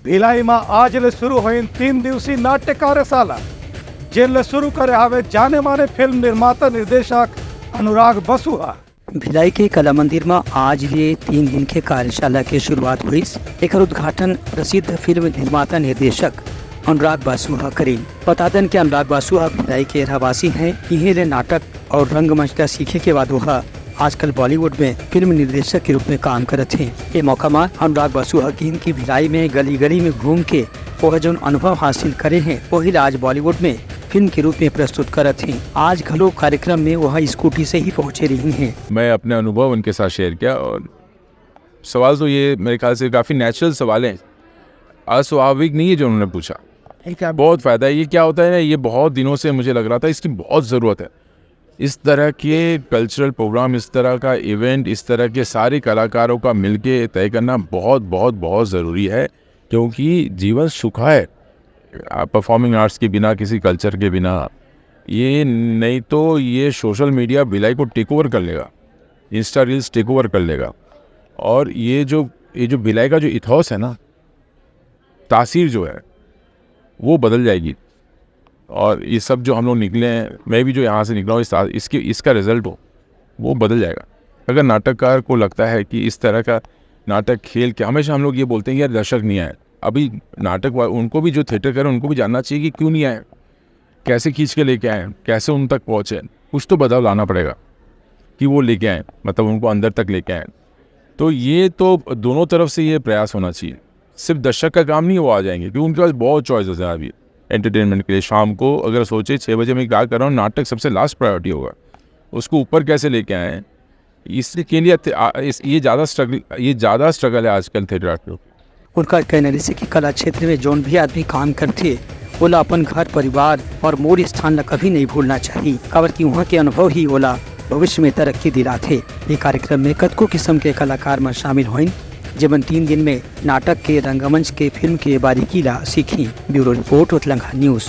भिलाई में आज ले शुरू हुई 3 दिवसीय नाट्य कार्यशाला जिनले शुरू करे आवे जाने माने फिल्म निर्माता निर्देशक अनुराग बसुआ। भिलाई के कला मंदिर में आज ये 3 दिन के कार्यशाला की शुरुआत हुई। एक उद्घाटन प्रसिद्ध फिल्म निर्माता निर्देशक अनुराग बसुआ करी। बता दें कि अनुराग बसुआ भिलाई के रहवासी हैं। यही नाटक और रंगमंच का सीखे के बाद वह आजकल बॉलीवुड में फिल्म निर्देशक के रूप में काम करते हैं। ये मौका में अनुराग बसुआ की भिलाई में गली गली में घूम के वह जो अनुभव हासिल करे हैं वही आज बॉलीवुड में फिल्म के रूप में प्रस्तुत करते हैं। आज घलो कार्यक्रम में वह स्कूटी से ही पहुंचे रही हैं। मैं अपने अनुभव उनके साथ शेयर किया और सवाल तो ये मेरे ख्याल से काफ़ी नेचुरल सवाल हैं, अस्वाभाविक नहीं है जो उन्होंने पूछा। बहुत फ़ायदा है। ये क्या होता है ना, ये बहुत दिनों से मुझे लग रहा था इसकी बहुत ज़रूरत है। इस तरह के कल्चरल प्रोग्राम, इस तरह का इवेंट, इस तरह के सारे कलाकारों का मिलके तय करना बहुत बहुत बहुत ज़रूरी है, क्योंकि जीवन सूखा है परफॉर्मिंग आर्ट्स के बिना, किसी कल्चर के बिना। ये नहीं तो ये सोशल मीडिया भिलाई को टेक ओवर कर लेगा, इंस्टा रील्स टेक ओवर कर लेगा, और ये जो भिलाई का जो इथॉस है ना, तासीर जो है वो बदल जाएगी। और ये सब जो हम लोग निकले हैं, मैं भी जो यहाँ से निकला हूँ, इसका रिजल्ट हो वो बदल जाएगा। अगर नाटककार को लगता है कि इस तरह का नाटक खेल के, हमेशा हम लोग ये बोलते हैं कि यार दर्शक नहीं आए, अभी नाटक उनको भी जो थिएटर करें उनको भी जानना चाहिए कि क्यों नहीं आए, कैसे खींच के लेके आए, कैसे उन तक पहुँचे। कुछ तो बदलाव लाना पड़ेगा कि वो लेके आए, मतलब उनको अंदर तक लेके आए। तो ये तो दोनों तरफ से ये प्रयास होना चाहिए। सिर्फ दर्शक का काम नहीं वो आ जाएंगे, क्योंकि उनके पास बहुत चॉइसेस हैं अभी एंटरटेनमेंट के लिए। शाम को अगर सोचे 6 बजे मैं क्या कर रहा हूँ, नाटक सबसे लास्ट प्रायोरिटी होगा, उसको ऊपर कैसे लेके आए, इसके लिए ये ज़्यादा स्ट्रगल है आजकल थिएटर आर्टिस्ट। उनका कहना है कि कला क्षेत्र में जौन भी आदमी काम करते ओला अपन घर परिवार और मूल स्थान ला कभी नहीं भूलना चाहिए, काबर कि वहाँ के अनुभव ही ओला भविष्य में तरक्की दिलाते। ये कार्यक्रम में कतको किस्म के कलाकार में शामिल हुए, जीवन 3 दिन में नाटक के, रंगमंच के, फिल्म के बारीकी ला सीखी। ब्यूरो रिपोर्ट, उतलंघा न्यूज़।